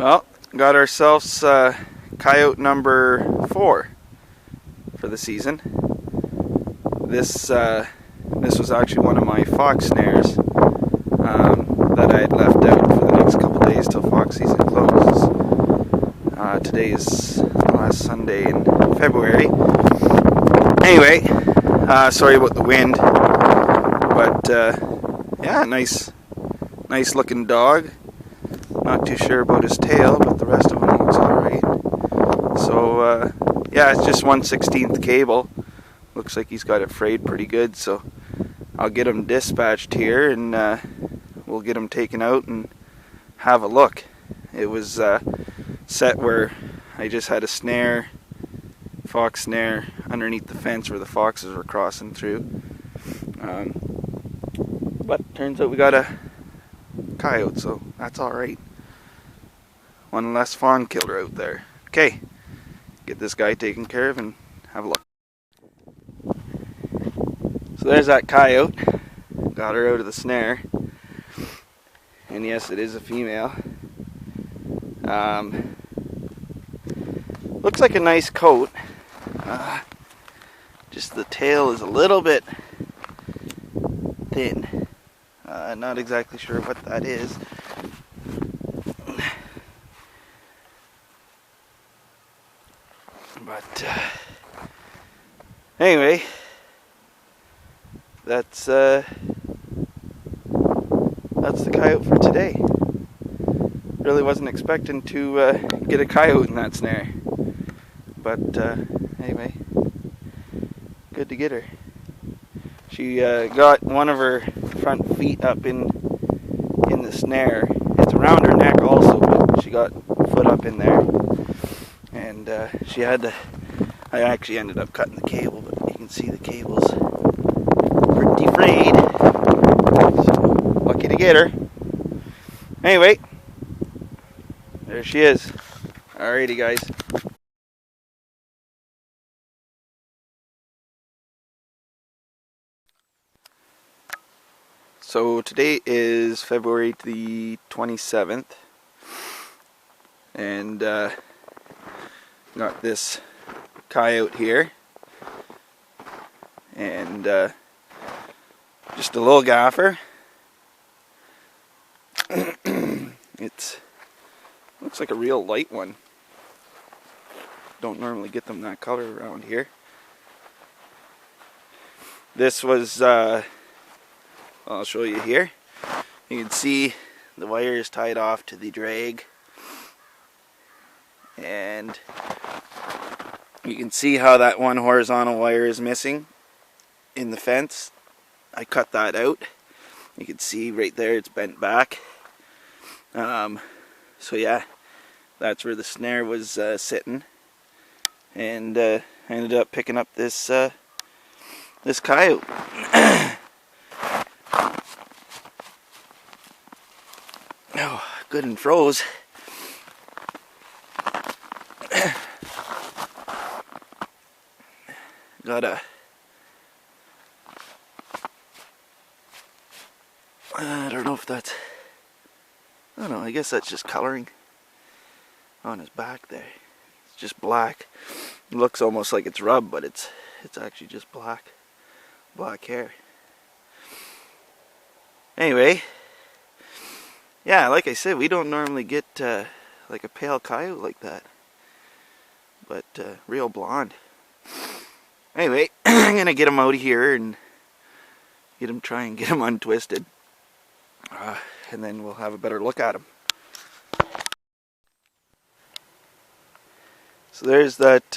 Well, got ourselves coyote number 4 for the season. This was actually one of my fox snares that I had left out for the next couple days till fox season closes. Today is the last Sunday in February. Anyway, sorry about the wind, but yeah, nice looking dog. Not too sure about his tail, but the rest of him looks alright. So yeah, it's just 1/16 cable. Looks like he's got it frayed pretty good, so I'll get him dispatched here and we'll get him taken out and have a look. It was set where I just had a snare, fox snare, underneath the fence where the foxes were crossing through. But turns out we got a coyote, so that's alright. One less fawn killer out there. Okay, get this guy taken care of and have a look. So there's that coyote. Got her out of the snare. And yes, it is a female. Looks like a nice coat. Just the tail is a little bit thin. Not exactly sure what that is. But anyway, that's the coyote for today. Really wasn't expecting to get a coyote in that snare, but anyway, good to get her. She got one of her front feet up in the snare. It's around her neck also, but she got a foot up in there, and she had to. I actually ended up cutting the cable, but you can see the cables pretty frayed. So lucky to get her. Anyway, there she is. Alrighty, guys. So today is February the 27th, and got this coyote here, and just a little gaffer. It looks like a real light one. Don't normally get them that color around here. This was I'll show you here. You can see the wire is tied off to the drag, and you can see how that one horizontal wire is missing in the fence. I cut that out. You can see right there it's bent back. So yeah, that's where the snare was sitting, and I ended up picking up this this coyote. Oh, good and froze. Got a I don't know if that's, I don't know, I guess that's just coloring on his back there. It's just black. It looks almost like it's rubbed, but it's actually just black hair. Anyway, yeah, like I said, we don't normally get like a pale coyote like that, but real blonde. Anyway, I'm gonna get him out of here and try and get him untwisted, and then we'll have a better look at him. So there's that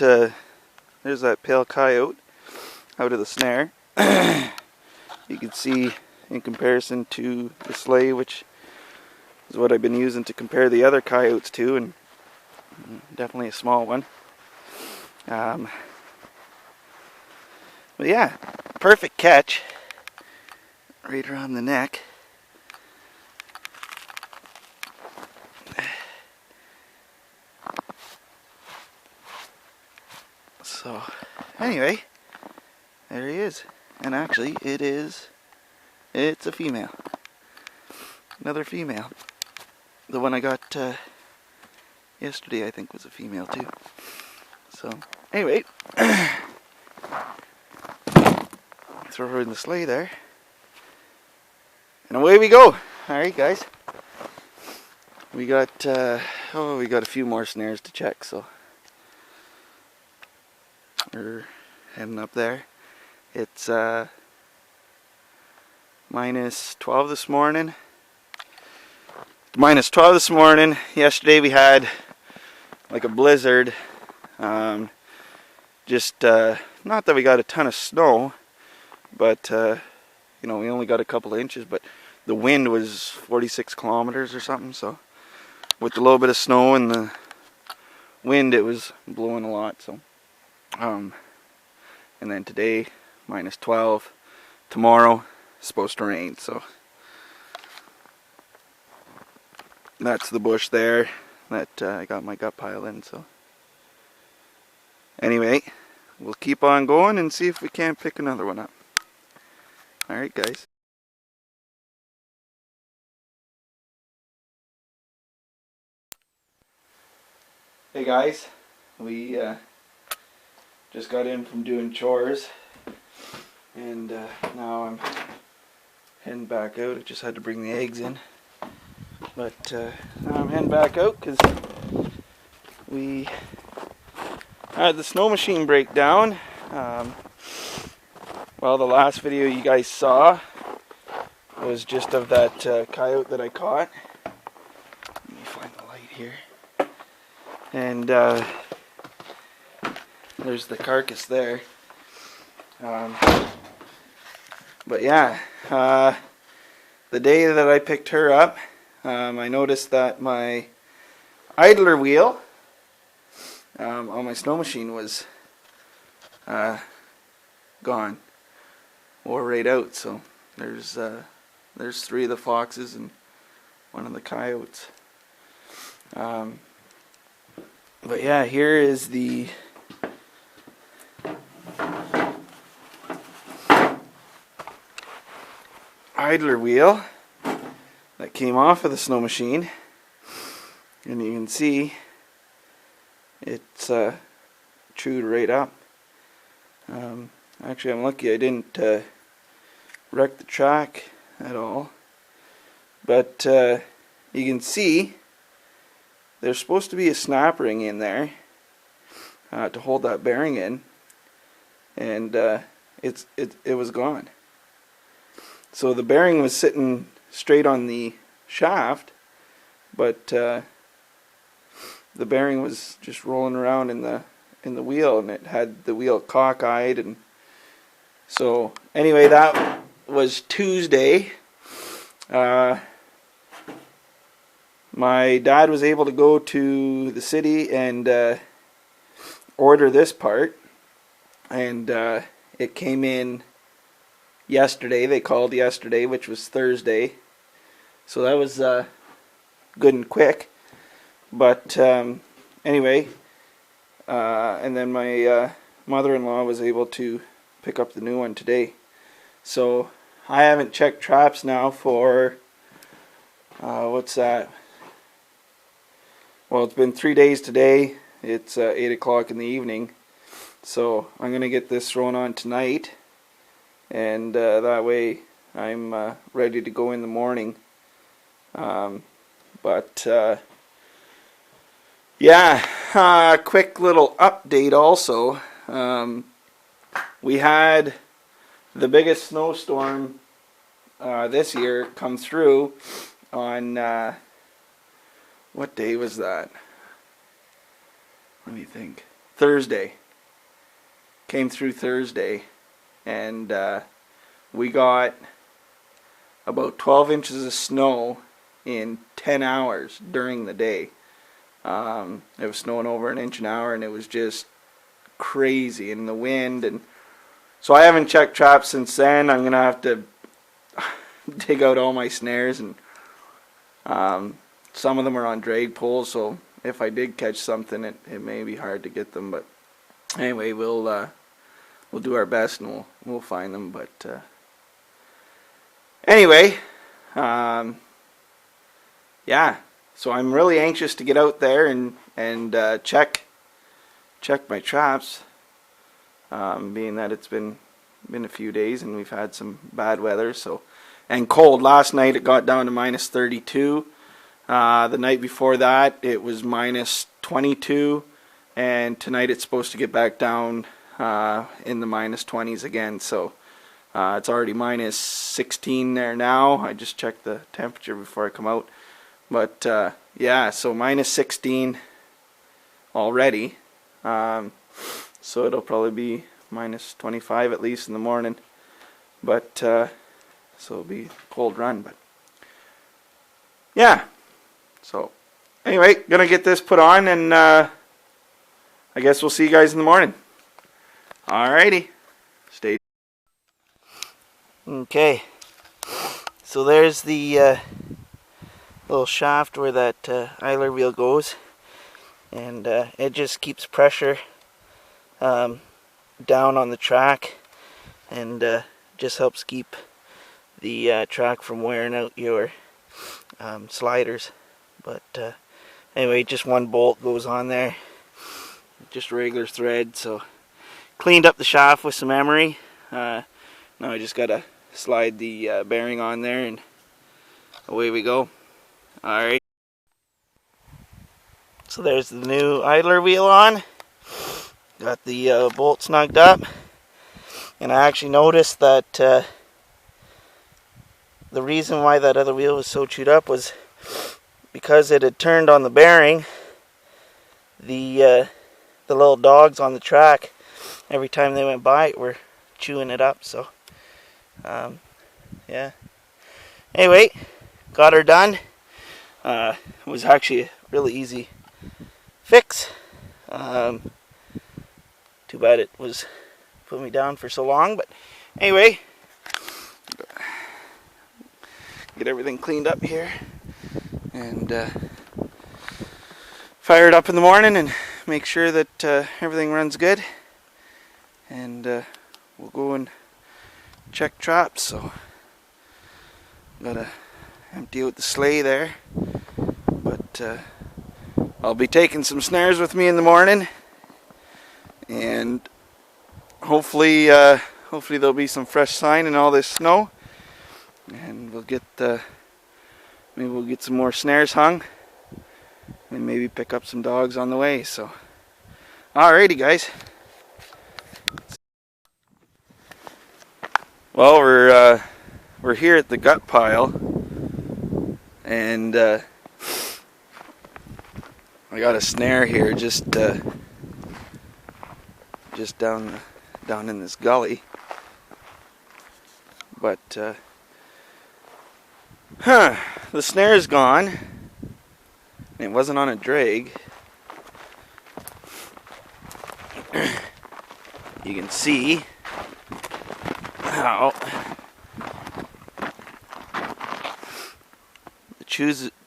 pale coyote out of the snare. You can see in comparison to the sleigh, which is what I've been using to compare the other coyotes to, and definitely a small one. But yeah, perfect catch right around the neck. So anyway, there he is. And actually it's a female. Another female. The one I got Yesterday I think was a female too. So anyway, throw her in the sleigh there, and away we go. All right, guys. We got we got a few more snares to check, so we're heading up there. It's minus 12 this morning. Minus 12 this morning. Yesterday we had like a blizzard. Just not that we got a ton of snow, but you know, we only got a couple of inches, but the wind was 46 kilometers or something, so with a little bit of snow and the wind, it was blowing a lot. So and then today minus 12. Tomorrow it's supposed to rain, so that's the bush there that I got my gut pile in. So anyway, we'll keep on going and see if we can't pick another one up. Alright, guys. Hey guys, we just got in from doing chores, and now I'm heading back out. I just had to bring the eggs in, but now I'm heading back out because we had the snow machine break down. Well, the last video you guys saw was just of that coyote that I caught. Let me find the light here. And there's the carcass there. But yeah, the day that I picked her up, I noticed that my idler wheel on my snow machine was gone, wore right out. So there's 3 of the foxes and 1 of the coyotes. But yeah, here is the idler wheel that came off of the snow machine, and you can see it's chewed right up. Actually, I'm lucky I didn't wreck the track at all, but you can see there's supposed to be a snap ring in there to hold that bearing in, and it was gone. So the bearing was sitting straight on the shaft, but the bearing was just rolling around in the wheel, and it had the wheel cockeyed. And so anyway, that was Tuesday. My dad was able to go to the city and order this part, and it came in yesterday. They called yesterday, which was Thursday, so that was good and quick. But anyway, and then my mother-in-law was able to pick up the new one today. So I haven't checked traps now for what's that? Well, it's been 3 days today. It's 8 o'clock in the evening, so I'm gonna get this thrown on tonight, and that way I'm ready to go in the morning. But yeah, quick little update also. We had the biggest snowstorm this year come through on what day was that? Let me think. Thursday. Came through Thursday, and we got about 12 inches of snow in 10 hours during the day. It was snowing over an inch an hour, and it was just crazy, and the wind. And so I haven't checked traps since then. I'm gonna have to dig out all my snares, and some of them are on drag poles, so if I did catch something, it may be hard to get them. But anyway, we'll do our best, and we'll find them. But anyway, yeah, So I'm really anxious to get out there and check my traps, being that it's been a few days and we've had some bad weather, so, and cold. Last night it got down to minus 32. The night before that it was minus 22, and tonight it's supposed to get back down in the minus 20s again. So it's already minus 16 there now. I just checked the temperature before I come out, but yeah, so minus 16 already. So it'll probably be minus 25 at least in the morning, but so it'll be a cold run. But yeah, so anyway, gonna get this put on, and I guess we'll see you guys in the morning. Alrighty, stay. Okay, so there's the little shaft where that idler wheel goes, and it just keeps pressure down on the track, and just helps keep the track from wearing out your sliders. But anyway, just one bolt goes on there, just regular thread. So cleaned up the shaft with some emery. Now I just gotta slide the bearing on there, and away we go. Alright, so there's the new idler wheel on. Got the bolt snugged up, and I actually noticed that the reason why that other wheel was so chewed up was because it had turned on the bearing. The little dogs on the track, every time they went by it, were chewing it up. So yeah, anyway, got her done. It was actually a really easy fix. Too bad it was put me down for so long, but anyway, get everything cleaned up here and fire it up in the morning and make sure that everything runs good, and we'll go and check traps. So gotta empty out the sleigh there, but I'll be taking some snares with me in the morning, and hopefully there'll be some fresh sign in all this snow, and we'll get maybe we'll get some more snares hung, and maybe pick up some dogs on the way. So alrighty guys, well, we're here at the gut pile, and I got a snare here just down in this gully, but the snare's gone. It wasn't on a drag. You can see how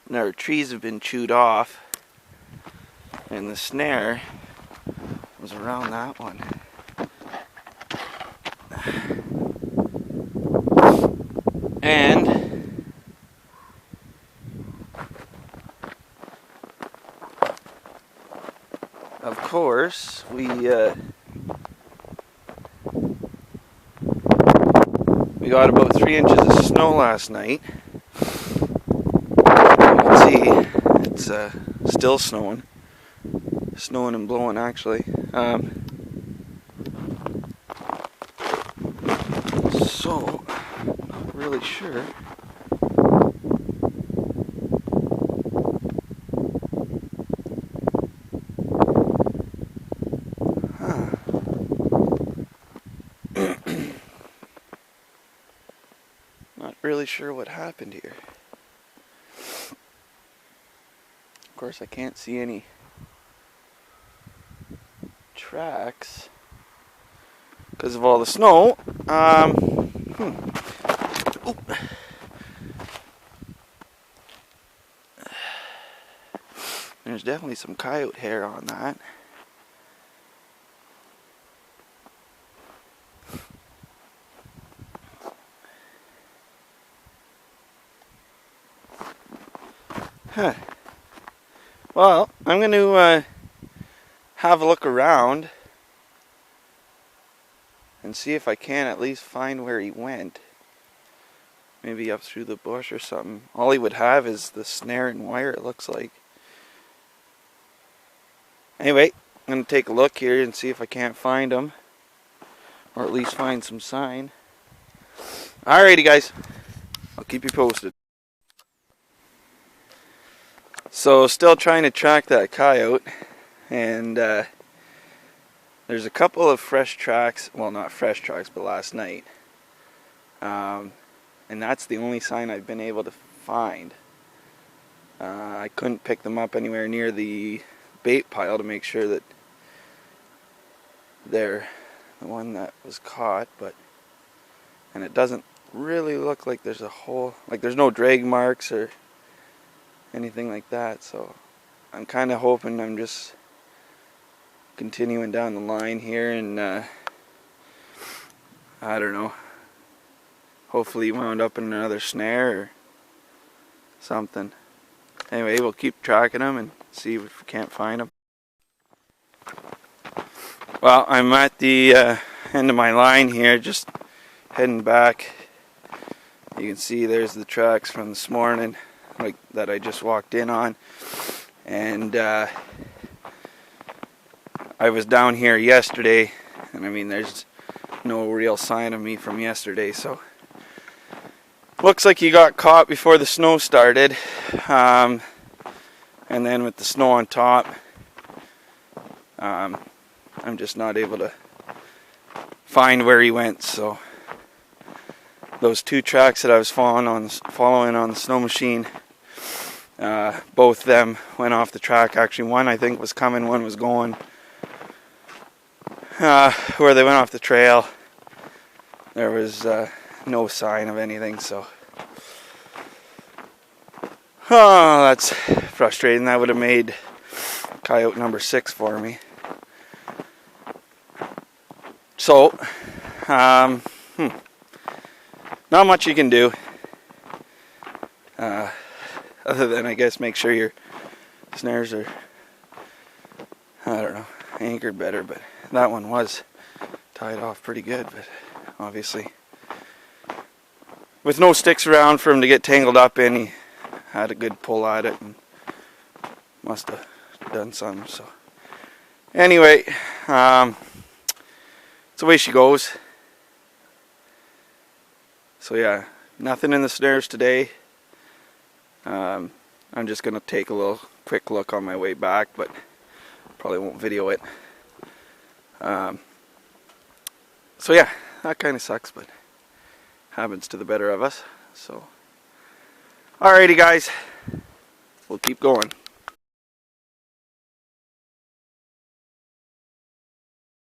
the trees have been chewed off, and the snare was around that one. And of course we got about 3 inches of snow last night. You can see it's still snowing and blowing actually. So not really sure. Not really sure what happened here. Of course, I can't see any tracks because of all the snow. There's definitely some coyote hair on that. Huh. Well, I'm going to have a look around and see if I can at least find where he went. Maybe up through the bush or something. All he would have is the snare and wire, it looks like. Anyway, I'm going to take a look here and see if I can't find him. Or at least find some sign. Alrighty guys, I'll keep you posted. So still trying to track that coyote. And there's a couple of fresh tracks. Well, not fresh tracks, but last night. And that's the only sign I've been able to find. I couldn't pick them up anywhere near the bait pile to make sure that they're the one that was caught, and it doesn't really look like there's a hole, like there's no drag marks or anything like that, so I'm kind of hoping I'm just continuing down the line here and I don't know, hopefully wound up in another snare or something. Anyway, we'll keep tracking them and see if we can't find them. Well, I'm at the end of my line here, just heading back. You can see there's the tracks from this morning, like that I just walked in on. And I was down here yesterday, and I mean there's no real sign of me from yesterday, so looks like he got caught before the snow started, and then with the snow on top, I'm just not able to find where he went. So those two tracks that I was following on the snow machine, both them went off the track. Actually, one I think was coming, one was going. Where they went off the trail, there was no sign of anything, so that's frustrating. That would have made coyote number 6 for me. So not much you can do other than I guess make sure your snares are, I don't know, anchored better, but that one was tied off pretty good, but obviously with no sticks around for him to get tangled up in, he had a good pull at it and must have done some. So anyway, it's the way she goes. So yeah, nothing in the snares today. I'm just gonna take a quick look on my way back, but probably won't video it. So yeah, that kind of sucks, but happens to the better of us. So alrighty guys, we'll keep going.